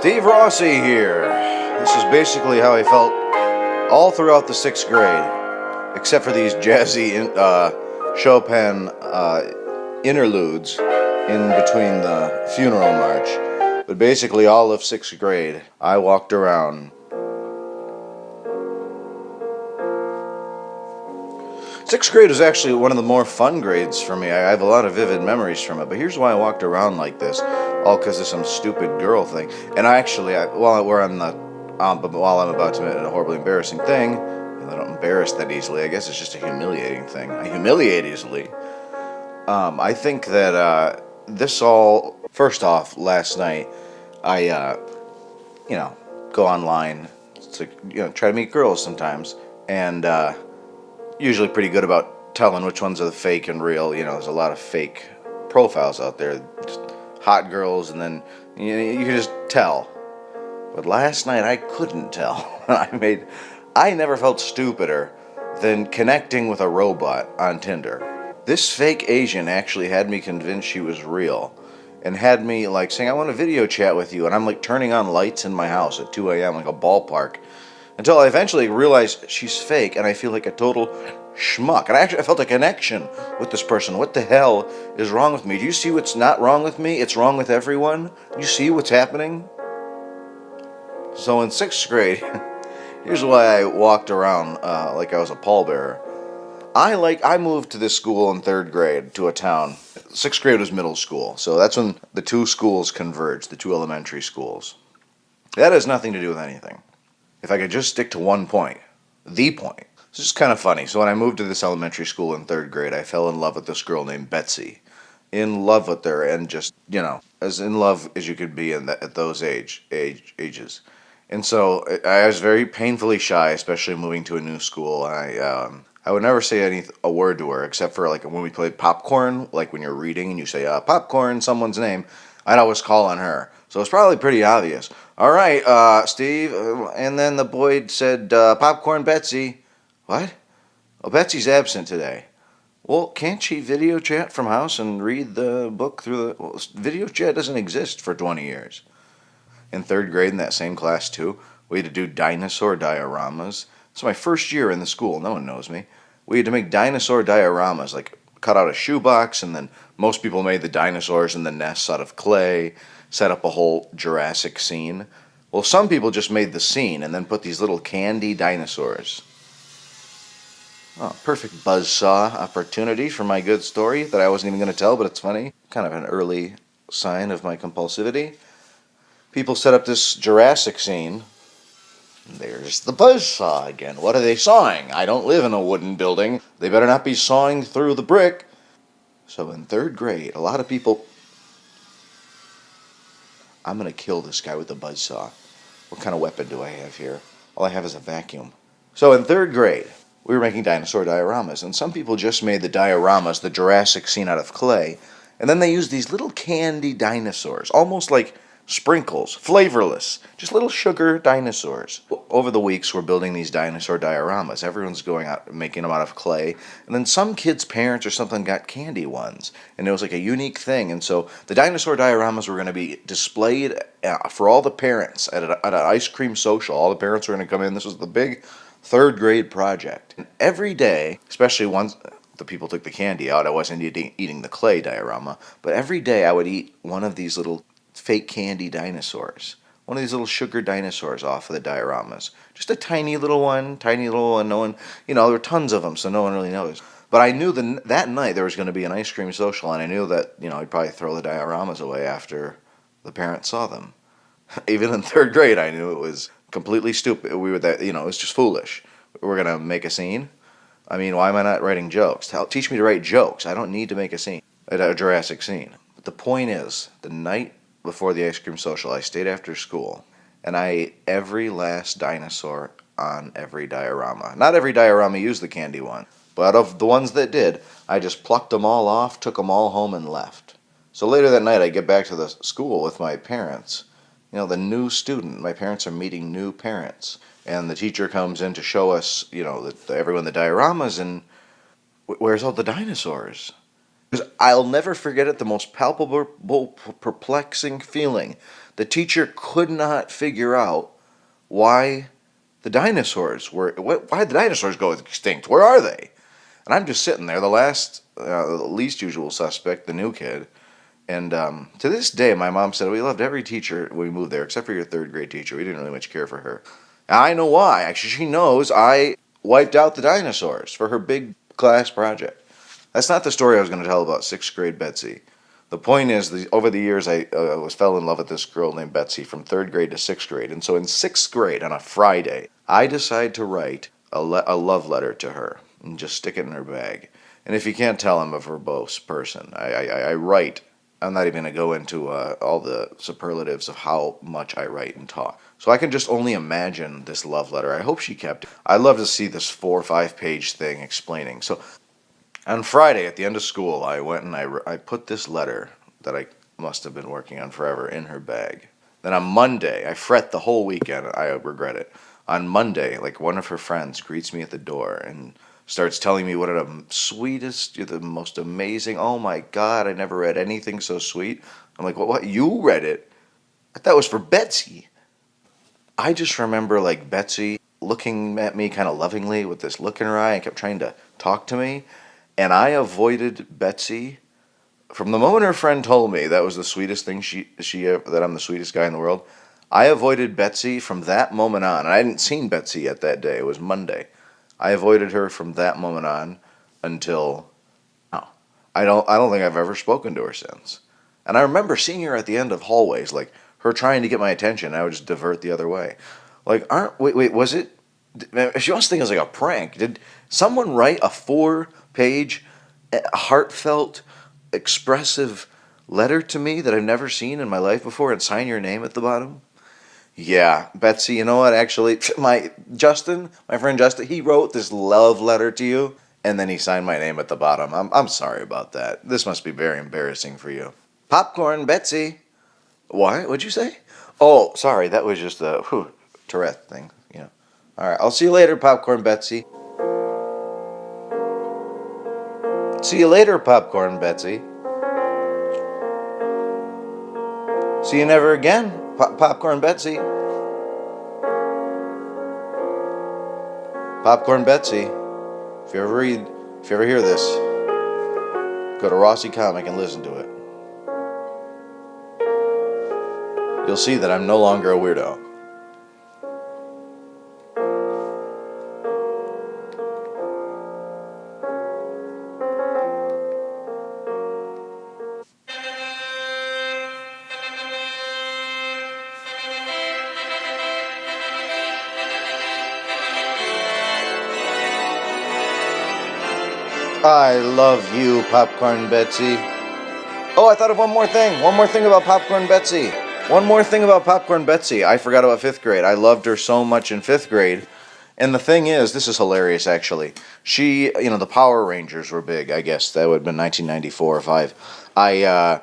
Steve Rossi here. This is basically how I felt all throughout the 6th grade, except for these jazzy Chopin interludes in between the funeral march. But basically all of 6th grade, I walked around. 6th grade was actually one of the more fun grades for me. I have a lot of vivid memories from it, but here's why I walked around like this, all because of some stupid girl thing. And while I'm about to admit a horribly embarrassing thing, I don't embarrass that easily. I guess it's just a humiliating thing. I humiliate easily. I think that this all. First off, last night I go online to try to meet girls sometimes, and usually pretty good about telling which ones are the fake and real. There's a lot of fake profiles out there, just hot girls, and then you can just tell. But last night I couldn't tell. I never felt stupider than connecting with a robot on Tinder. This fake Asian actually had me convinced she was real, and had me saying, I want to video chat with you, and I'm turning on lights in my house at 2 a.m. like a ballpark, until I eventually realized she's fake, and I feel like a total schmuck. And I felt a connection with this person. What the hell is wrong with me? Do you see what's not wrong with me? It's wrong with everyone. Do you see what's happening? So in 6th grade, here's why I walked around like I was a pallbearer. I moved to this school in 3rd grade to a town. 6th grade was middle school, so that's when the two schools converged, the two elementary schools. That has nothing to do with anything. If I could just stick to one point, the point. It's just kind of funny. So when I moved to this elementary school in 3rd grade, I fell in love with this girl named Betsy. In love with her, and just, as in love as you could be at those ages. And so I was very painfully shy, especially moving to a new school. I would never say a word to her, except for when we played popcorn, when you're reading and you say popcorn, someone's name, I'd always call on her. So it's probably pretty obvious. All right, Steve. And then the boy said, popcorn Betsy. What? Oh, Betsy's absent today. Well, can't she video chat from house and read the book through the... Well, video chat doesn't exist for 20 years. In 3rd grade, in that same class too, we had to do dinosaur dioramas. It's my first year in the school. No one knows me. We had to make dinosaur dioramas, cut out a shoebox, and then most people made the dinosaurs and the nests out of clay, set up a whole Jurassic scene. Well, some people just made the scene and then put these little candy dinosaurs. Oh, perfect buzzsaw opportunity for my good story that I wasn't even going to tell, but it's funny. Kind of an early sign of my compulsivity. People set up this Jurassic scene. There's the buzzsaw again. What are they sawing? I don't live in a wooden building. They better not be sawing through the brick. So in 3rd grade, a lot of people... I'm going to kill this guy with the buzzsaw. What kind of weapon do I have here? All I have is a vacuum. So in 3rd grade, we were making dinosaur dioramas, and some people just made the dioramas, the Jurassic scene, out of clay, and then they used these little candy dinosaurs, almost like sprinkles, flavorless, just little sugar dinosaurs. Over the weeks, we're building these dinosaur dioramas. Everyone's going out making them out of clay, and then some kid's parents or something got candy ones, and it was a unique thing. And so the dinosaur dioramas were going to be displayed for all the parents at an ice cream social. All the parents were going to come in. This was the big 3rd grade project. And every day, especially once the people took the candy out, I wasn't eating the clay diorama, but every day I would eat one of these little fake candy dinosaurs. One of these little sugar dinosaurs off of the dioramas. Just a tiny little one, no one, there were tons of them, so no one really knows. But I knew that night there was going to be an ice cream social, and I knew that, I'd probably throw the dioramas away after the parents saw them. Even in 3rd grade, I knew it was completely stupid. We were that, it was just foolish. We're going to make a scene. I mean, why am I not writing jokes? Teach me to write jokes. I don't need to make a scene, a Jurassic scene. But the point is, the night before the ice cream social, I stayed after school, and I ate every last dinosaur on every diorama. Not every diorama used the candy one, but of the ones that did, I just plucked them all off, took them all home, and left. So later that night, I get back to the school with my parents. The new student. My parents are meeting new parents, and the teacher comes in to show us, everyone the dioramas, and where's all the dinosaurs? I'll never forget it, the most palpable, perplexing feeling. The teacher could not figure out why why the dinosaurs go extinct. Where are they? And I'm just sitting there, the least usual suspect, the new kid. And to this day, my mom said, we loved every teacher when we moved there, except for your third grade teacher. We didn't really much care for her. And I know why. Actually, she knows I wiped out the dinosaurs for her big class project. That's not the story I was going to tell about sixth grade Betsy. The point is, over the years, I fell in love with this girl named Betsy from third grade to sixth grade. And so in sixth grade, on a Friday, I decide to write a love letter to her and just stick it in her bag. And if you can't tell, I'm a verbose person. I write. I'm not even going to go into all the superlatives of how much I write and talk. So I can just only imagine this love letter. I hope she kept it. I'd love to see this 4 or 5 page thing explaining. So on Friday, at the end of school, I went and I put this letter that I must have been working on forever in her bag. Then on Monday, I fret the whole weekend. I regret it. On Monday, like, one of her friends greets me at the door and starts telling me what are the sweetest, you're the most amazing. Oh my God, I never read anything so sweet. I'm like, what? You read it? I thought it was for Betsy. I just remember, like, Betsy looking at me kind of lovingly with this look in her eye and kept trying to talk to me. And I avoided Betsy from the moment her friend told me that was the sweetest thing that I'm the sweetest guy in the world. I avoided Betsy from that moment on. And I hadn't seen Betsy yet that day. It was Monday. I avoided her from that moment on until now. I don't think I've ever spoken to her since. And I remember seeing her at the end of hallways, like her trying to get my attention. I would just divert the other way. Like, wait, was it? She must think it was like a prank. Did someone write a 4-page, heartfelt, expressive letter to me that I've never seen in my life before and sign your name at the bottom? Yeah, Betsy, you know what? Actually, my friend Justin, he wrote this love letter to you, and then he signed my name at the bottom. I'm sorry about that. This must be very embarrassing for you. Popcorn, Betsy. What? What'd you say? Oh, sorry. That was just a Tourette thing. Yeah. All right. I'll see you later, Popcorn Betsy. See you later, Popcorn Betsy. See you never again, Popcorn Betsy. Popcorn Betsy. If you ever hear this, go to Rossi Comic and listen to it. You'll see that I'm no longer a weirdo. I love you, Popcorn Betsy. Oh, I thought of one more thing. One more thing about Popcorn Betsy. One more thing about Popcorn Betsy. I forgot about 5th grade. I loved her so much in 5th grade. And the thing is, this is hilarious, actually. The Power Rangers were big, I guess. That would have been 1994 or 5. I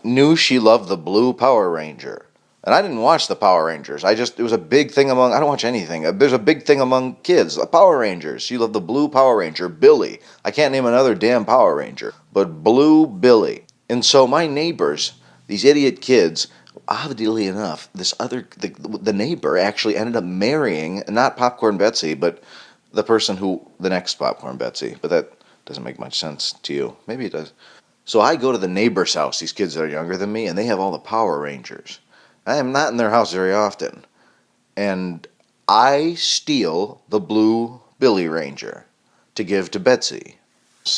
knew she loved the blue Power Ranger. And I didn't watch the Power Rangers. It was a big thing I don't watch anything. There's a big thing among kids. Power Rangers. She loved the blue Power Ranger, Billy. I can't name another damn Power Ranger. But Blue Billy. And so my neighbors, these idiot kids, oddly enough, the neighbor actually ended up marrying, not Popcorn Betsy, but the next Popcorn Betsy. But that doesn't make much sense to you. Maybe it does. So I go to the neighbor's house, these kids that are younger than me, and they have all the Power Rangers. I am not in their house very often. And I steal the blue Billy Ranger to give to Betsy.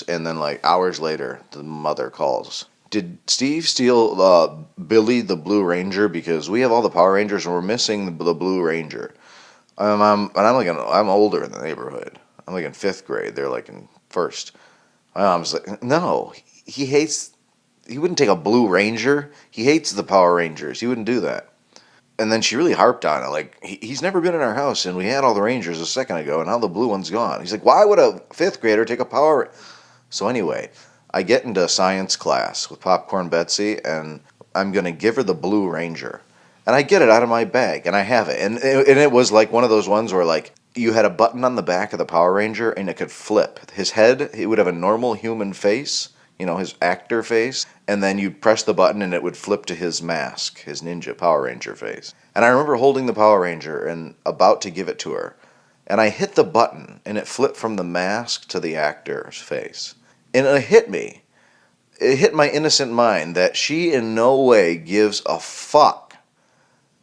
And then, like, hours later, the mother calls. Did Steve steal Billy the Blue Ranger? Because we have all the Power Rangers and we're missing the Blue Ranger. I'm older in the neighborhood. I'm like in 5th grade. They're like in 1st. My mom's like, no, he wouldn't take a Blue Ranger. He hates the Power Rangers. He wouldn't do that. And then she really harped on it. Like, he's never been in our house, and we had all the Rangers a second ago, and now the blue one's gone. He's like, why would a 5th grader take a Power... So anyway, I get into science class with Popcorn Betsy, and I'm going to give her the Blue Ranger. And I get it out of my bag, and I have it. And it was like one of those ones where, like, you had a button on the back of the Power Ranger, and it could flip. His head, he would have a normal human face, his actor face, and then you'd press the button and it would flip to his mask, his Ninja Power Ranger face. And I remember holding the Power Ranger and about to give it to her, and I hit the button and it flipped from the mask to the actor's face. And it hit me. It hit my innocent mind that she in no way gives a fuck.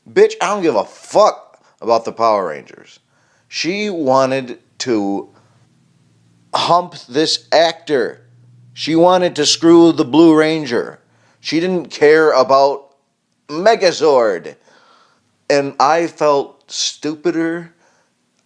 Bitch, I don't give a fuck about the Power Rangers. She wanted to hump this actor. She wanted to screw the Blue Ranger. She didn't care about Megazord. And I felt stupider.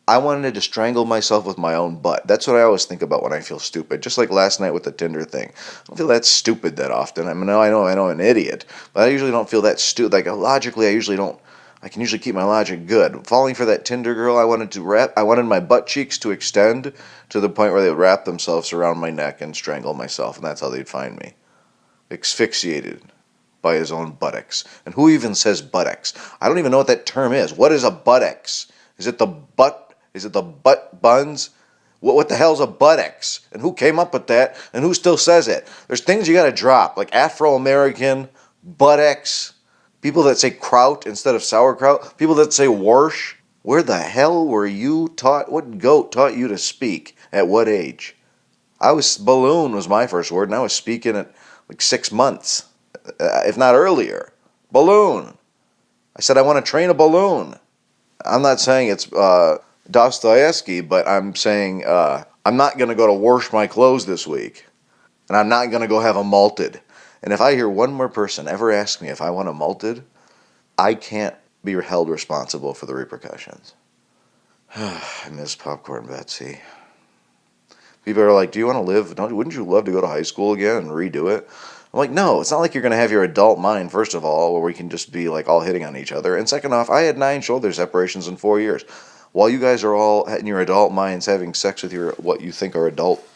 I wanted to strangle myself with my own butt. That's what I always think about when I feel stupid. Just like last night with the Tinder thing. I don't feel that stupid that often. I mean, I know I'm an idiot, but I usually don't feel that stupid. Like logically, I can usually keep my logic good. Falling for that Tinder girl, I wanted my butt cheeks to extend to the point where they would wrap themselves around my neck and strangle myself, and that's how they'd find me. Asphyxiated by his own buttocks. And who even says buttocks? I don't even know what that term is. What is a buttocks? Is it the butt? Is it the butt buns? What the hell's a buttocks? And who came up with that? And who still says it? There's things you gotta drop, like Afro-American, buttocks, people that say kraut instead of sauerkraut, people that say warsh. Where the hell were you taught? What goat taught you to speak? At what age? Balloon was my first word, and I was speaking at like 6 months, if not earlier. Balloon. I said I want to train a balloon. I'm not saying it's Dostoevsky, but I'm saying I'm not going to go to wash my clothes this week. And I'm not going to go have a malted. And if I hear one more person ever ask me if I want a malted, I can't be held responsible for the repercussions. I miss popcorn, Betsy. People are like, do you want to live? Wouldn't you love to go to high school again and redo it? I'm like, no, it's not like you're going to have your adult mind, first of all, where we can just be like all hitting on each other. And second off, I had 9 shoulder separations in 4 years. While you guys are all in your adult minds having sex with what you think are adult,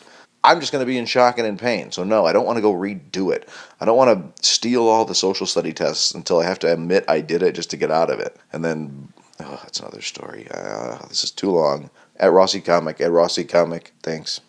I'm just going to be in shock and in pain. So no, I don't want to go redo it. I don't want to steal all the social study tests until I have to admit I did it just to get out of it. And then, that's another story. This is too long. At Rossi Comic, thanks.